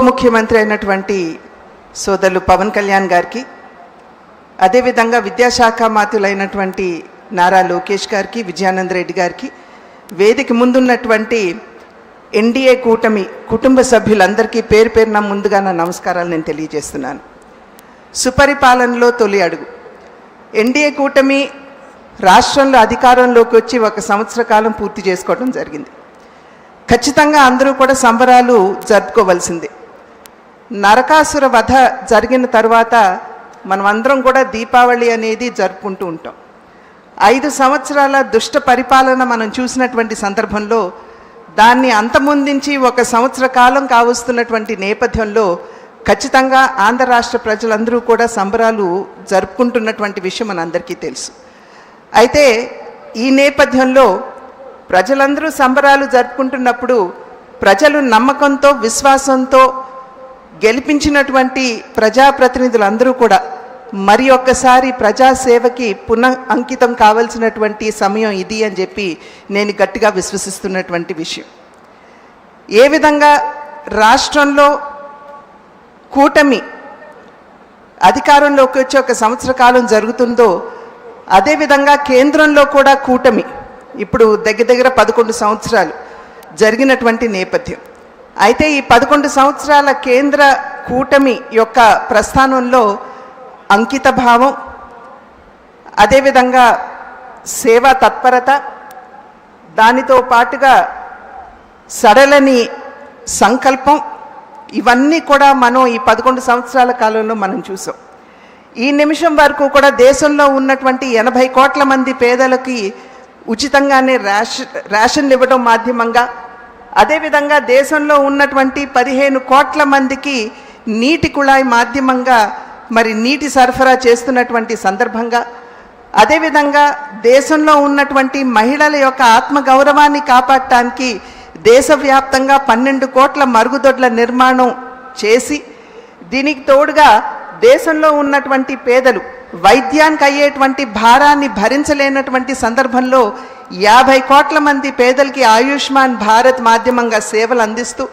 ముఖ్యమంత్రి అయినటువంటి సోదరులు పవన్ కళ్యాణ్ గారికి, అదేవిధంగా విద్యాశాఖ మంత్రులైనటువంటి నారా లోకేష్ గారికి, విజయానంద రెడ్డి గారికి, వేదిక ముందున్నటువంటి ఎన్డీఏ కూటమి కుటుంబ సభ్యులందరికీ పేరు పేరున ముందుగా నా నమస్కారాలు నేను తెలియజేస్తున్నాను. సుపరిపాలనలో తొలి అడుగు. ఎన్డీఏ కూటమి రాష్ట్రంలో అధికారంలోకి వచ్చి 1 సంవత్సర కాలం పూర్తి చేసుకోవడం జరిగింది. ఖచ్చితంగా అందరూ కూడా సంబరాలు జరుపుకోవాల్సిందే. నరకాసుర వధ జరిగిన తర్వాత మనం అందరం కూడా దీపావళి అనేది జరుపుకుంటూ ఉంటాం. 5 సంవత్సరాల దుష్ట పరిపాలన మనం చూసినటువంటి సందర్భంలో దాన్ని అంతమొందించి 1 సంవత్సర కాలం కావస్తున్నటువంటి నేపథ్యంలో ఖచ్చితంగా ఆంధ్ర రాష్ట్ర ప్రజలందరూ కూడా సంబరాలు జరుపుకుంటున్నటువంటి విషయం మనందరికీ తెలుసు. అయితే ఈ నేపథ్యంలో ప్రజలందరూ సంబరాలు జరుపుకుంటున్నప్పుడు ప్రజలు నమ్మకంతో, విశ్వాసంతో గెలిపించినటువంటి ప్రజాప్రతినిధులందరూ కూడా మరి ఒక్కసారి ప్రజాసేవకి పునః అంకితం కావాల్సినటువంటి సమయం ఇది అని చెప్పి నేను గట్టిగా విశ్వసిస్తున్నటువంటి విషయం. ఏ విధంగా రాష్ట్రంలో కూటమి అధికారంలోకి వచ్చి 1 సంవత్సర కాలం జరుగుతుందో అదేవిధంగా కేంద్రంలో కూడా కూటమి ఇప్పుడు దగ్గర 11 సంవత్సరాలు జరిగినటువంటి నేపథ్యం. అయితే ఈ 11 సంవత్సరాల కేంద్ర కూటమి యొక్క ప్రస్థానంలో అంకిత భావం, అదేవిధంగా సేవా తత్పరత, దానితో పాటుగా సడలని సంకల్పం, ఇవన్నీ కూడా మనం ఈ 11 సంవత్సరాల కాలంలో మనం చూసాం. ఈ నిమిషం వరకు కూడా దేశంలో ఉన్నటువంటి 80 కోట్ల మంది పేదలకి ఉచితంగానే రేషన్లు ఇవ్వడం మాధ్యమంగా, అదేవిధంగా దేశంలో ఉన్నటువంటి 15 కోట్ల మందికి నీటి కుళాయి మాధ్యమంగా మరి నీటి సరఫరా చేస్తున్నటువంటి సందర్భంగా, అదేవిధంగా దేశంలో ఉన్నటువంటి మహిళల యొక్క ఆత్మగౌరవాన్ని కాపాడటానికి దేశవ్యాప్తంగా 12 కోట్ల మరుగుదొడ్ల నిర్మాణం చేసి, దీనికి తోడుగా దేశంలో ఉన్నటువంటి పేదలు వైద్యానికి అయ్యేటువంటి భారాన్ని భరించలేనటువంటి సందర్భంలో 50 కోట్ల మంది పేదలకి ఆయుష్మాన్ భారత్ మాధ్యమంగా సేవలు అందిస్తూ,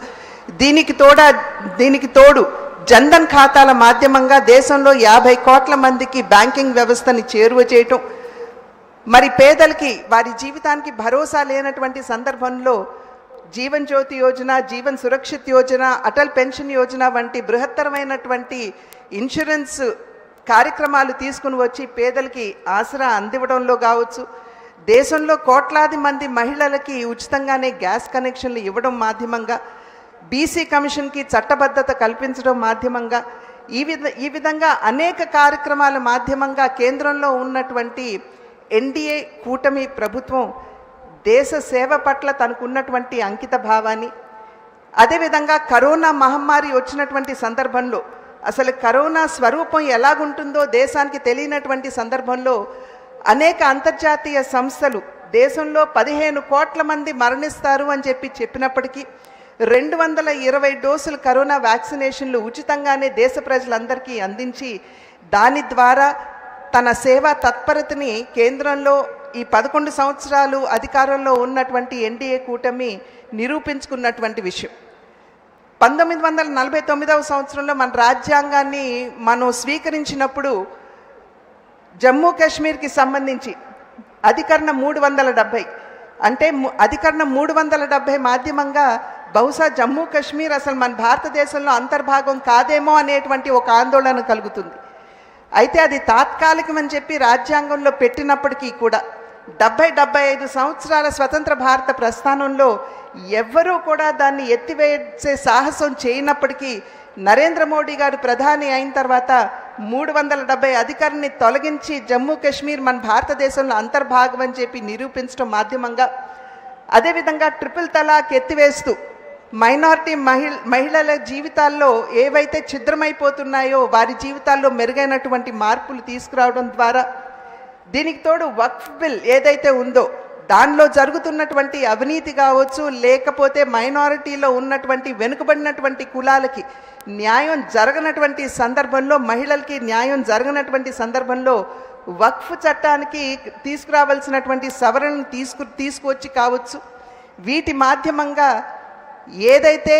దీనికి తోడు జన్ధన్ ఖాతాల మాధ్యమంగా దేశంలో 50 కోట్ల మందికి బ్యాంకింగ్ వ్యవస్థని చేరువ చేయటం, మరి పేదలకి వారి జీవితానికి భరోసా లేనటువంటి సందర్భంలో జీవన్ జ్యోతి యోజన, జీవన్ సురక్షిత్ యోజన, అటల్ పెన్షన్ యోజన వంటి బృహత్తరమైనటువంటి ఇన్సూరెన్స్ కార్యక్రమాలు తీసుకుని వచ్చి పేదలకి ఆసరా అందివ్వడంలో కావచ్చు, దేశంలో కోట్లాది మంది మహిళలకి ఉచితంగానే గ్యాస్ కనెక్షన్లు ఇవ్వడం మాధ్యమంగా, బీసీ కమిషన్కి చట్టబద్ధత కల్పించడం మాధ్యమంగా, ఈ విధంగా అనేక కార్యక్రమాల మాధ్యమంగా కేంద్రంలో ఉన్నటువంటి ఎన్డీఏ కూటమి ప్రభుత్వం దేశ సేవ పట్ల తనకున్నటువంటి అంకిత భావాన్ని, అదేవిధంగా కరోనా మహమ్మారి వచ్చినటువంటి సందర్భంలో అసలు కరోనా స్వరూపం ఎలాగుంటుందో దేశానికి తెలియనటువంటి సందర్భంలో అనేక అంతర్జాతీయ సంస్థలు దేశంలో 15 కోట్ల మంది మరణిస్తారు అని చెప్పినప్పటికీ 220 డోసులు కరోనా వ్యాక్సినేషన్లు ఉచితంగానే దేశ ప్రజలందరికీ అందించి దాని ద్వారా తన సేవా తత్పరతని కేంద్రంలో ఈ 11 సంవత్సరాలు అధికారంలో ఉన్నటువంటి ఎన్డీఏ కూటమి నిరూపించుకున్నటువంటి విషయం. 1949వ సంవత్సరంలో మన రాజ్యాంగాన్ని మనం స్వీకరించినప్పుడు జమ్మూ కాశ్మీర్కి సంబంధించి అధికరణం 370 అంటే అధికరణం 370 మాధ్యమంగా బహుశా జమ్మూ కాశ్మీర్ అసలు మన భారతదేశంలో అంతర్భాగం కాదేమో అనేటువంటి ఒక ఆందోళన కలుగుతుంది. అయితే అది తాత్కాలికమని చెప్పి రాజ్యాంగంలో పెట్టినప్పటికీ కూడా 75 సంవత్సరాల స్వతంత్ర భారత ప్రస్థానంలో ఎవ్వరూ కూడా దాన్ని ఎత్తివేసే సాహసం చేయనప్పటికీ నరేంద్ర మోడీ గారు ప్రధాని అయిన తర్వాత 370 అధికారాన్ని తొలగించి జమ్మూ కాశ్మీర్ మన భారతదేశంలో అంతర్భాగం అని చెప్పి నిరూపించడం మాధ్యమంగా, అదేవిధంగా ట్రిపుల్ తలాక్ ఎత్తివేస్తూ మైనారిటీ మహిళల జీవితాల్లో ఏవైతే ఛిద్రమైపోతున్నాయో వారి జీవితాల్లో మెరుగైనటువంటి మార్పులు తీసుకురావడం ద్వారా, దీనికి తోడు వక్ఫ్ బిల్ ఏదైతే ఉందో దానిలో జరుగుతున్నటువంటి అవినీతి కావచ్చు, లేకపోతే మైనారిటీలో ఉన్నటువంటి వెనుకబడినటువంటి కులాలకి న్యాయం జరగనటువంటి సందర్భంలో, మహిళలకి న్యాయం జరగనటువంటి సందర్భంలో వక్ఫ్ చట్టానికి తీసుకురావాల్సినటువంటి సవరణను తీసుకువచ్చి కావచ్చు, వీటి మాధ్యమంగా ఏదైతే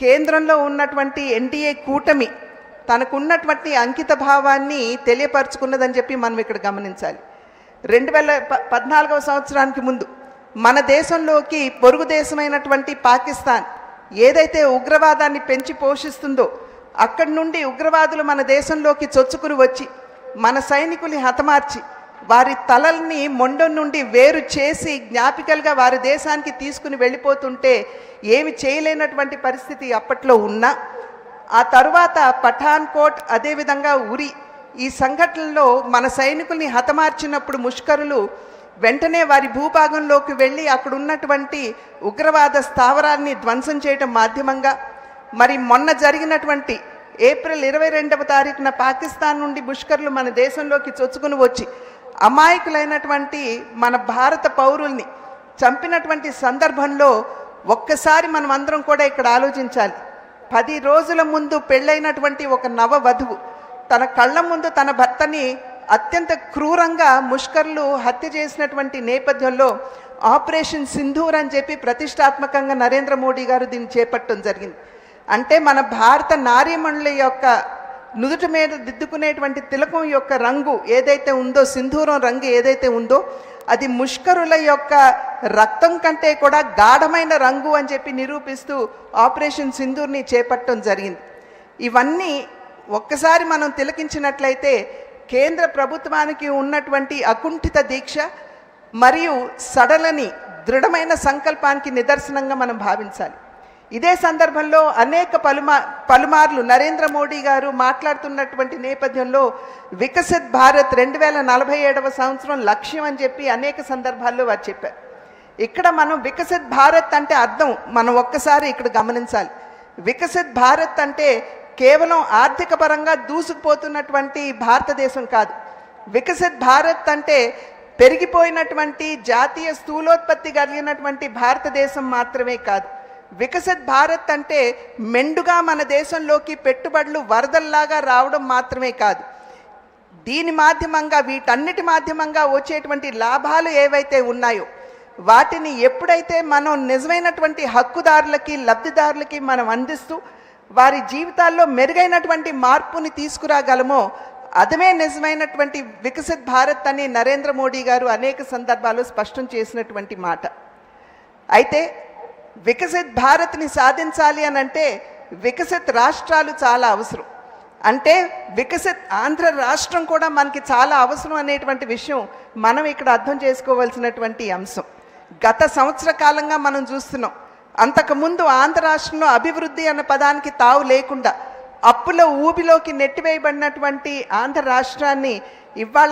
కేంద్రంలో ఉన్నటువంటి ఎన్డీఏ కూటమి తనకున్నటువంటి అంకిత భావాన్ని తెలియపరుచుకున్నదని చెప్పి మనం ఇక్కడ గమనించాలి. 2014వ సంవత్సరానికి ముందు మన దేశంలోకి పొరుగు దేశమైనటువంటి పాకిస్తాన్ ఏదైతే ఉగ్రవాదాన్ని పెంచి పోషిస్తుందో అక్కడి నుండి ఉగ్రవాదులు మన దేశంలోకి చొచ్చుకుని వచ్చి మన సైనికుల్ని హతమార్చి వారి తలల్ని మొండం నుండి వేరు చేసి జ్ఞాపికలుగా వారి దేశానికి తీసుకుని వెళ్ళిపోతుంటే ఏమి చేయలేనటువంటి పరిస్థితి అప్పట్లో ఉన్నా, ఆ తరువాత పఠాన్కోట్ అదేవిధంగా ఉరి ఈ సంఘటనలో మన సైనికుల్ని హతమార్చినప్పుడు ముష్కరులు వెంటనే వారి భూభాగంలోకి వెళ్ళి అక్కడ ఉన్నటువంటి ఉగ్రవాద స్థావరాల్ని ధ్వంసం చేయడం మాధ్యమంగా, మరి మొన్న జరిగినటువంటి ఏప్రిల్ 22వ తారీఖున పాకిస్తాన్ నుండి ముష్కరులు మన దేశంలోకి చొచ్చుకుని వచ్చి అమాయకులైనటువంటి మన భారత పౌరుల్ని చంపినటువంటి సందర్భంలో ఒక్కసారి మనం అందరం కూడా ఇక్కడ ఆలోచించాలి. 10 రోజుల ముందు పెళ్ళైనటువంటి ఒక నవవధువు తన కళ్ళ ముందు తన భర్తని అత్యంత క్రూరంగా ముష్కరులు హత్య చేసినటువంటి నేపథ్యంలో ఆపరేషన్ సింధూర్ అని చెప్పి ప్రతిష్టాత్మకంగా నరేంద్ర మోడీ గారు దీన్ని చేపట్టడం జరిగింది. అంటే మన భారత నారీమణుల యొక్క నుదుటి మీద దిద్దుకునేటువంటి తిలకం యొక్క రంగు ఏదైతే ఉందో, సింధూరం రంగు ఏదైతే ఉందో అది ముష్కరుల యొక్క రక్తం కంటే కూడా గాఢమైన రంగు అని చెప్పి నిరూపిస్తూ ఆపరేషన్ సింధూర్ని చేపట్టడం జరిగింది. ఇవన్నీ ఒక్కసారి మనం తిలకించినట్లయితే కేంద్ర ప్రభుత్వానికి ఉన్నటువంటి అకుంఠిత దీక్ష మరియు సడలని దృఢమైన సంకల్పానికి నిదర్శనంగా మనం భావించాలి. ఇదే సందర్భంలో అనేక పలుమార్లు నరేంద్ర మోడీ గారు మాట్లాడుతున్నటువంటి నేపథ్యంలో వికసిత్ భారత్ 2047వ సంవత్సరం లక్ష్యం అని చెప్పి అనేక సందర్భాల్లో వారు చెప్పారు. ఇక్కడ మనం వికసిత్ భారత్ అంటే అర్థం మనం ఒక్కసారి ఇక్కడ గమనించాలి. వికసిత్ భారత్ అంటే కేవలం ఆర్థిక పరంగా దూసుకుపోతున్నటువంటి భారతదేశం కాదు. వికసిత్ భారత్ అంటే పెరిగిపోయినటువంటి జాతీయ స్థూలోత్పత్తి కలిగినటువంటి భారతదేశం మాత్రమే కాదు. వికసిత్ భారత్ అంటే మెండుగా మన దేశంలోకి పెట్టుబడులు వరదల్లాగా రావడం మాత్రమే కాదు, దీని మాధ్యమంగా వీటన్నిటి మాధ్యమంగా వచ్చేటువంటి లాభాలు ఏవైతే ఉన్నాయో వాటిని ఎప్పుడైతే మనం నిజమైనటువంటి హక్కుదారులకి లబ్ధిదారులకి మనం అందిస్తూ వారి జీవితాల్లో మెరుగైనటువంటి మార్పుని తీసుకురాగలమో అదమే నిజమైనటువంటి వికసిత్ భారత్ అని నరేంద్ర మోడీ గారు అనేక సందర్భాల్లో స్పష్టం చేసినటువంటి మాట. అయితే వికసిత్ భారత్ని సాధించాలి అని అంటే వికసిత్ రాష్ట్రాలు చాలా అవసరం. అంటే వికసిత్ ఆంధ్ర రాష్ట్రం కూడా మనకి చాలా అవసరం అనేటువంటి విషయం మనం ఇక్కడ అర్థం చేసుకోవాల్సినటువంటి అంశం. గత సంవత్సర కాలంగా మనం చూస్తున్నాం, అంతకుముందు ఆంధ్ర రాష్ట్రంలో అభివృద్ధి అన్న పదానికి తావు లేకుండా అప్పుల ఊబిలోకి నెట్టివేయబడినటువంటి ఆంధ్ర రాష్ట్రాన్ని ఇవాళ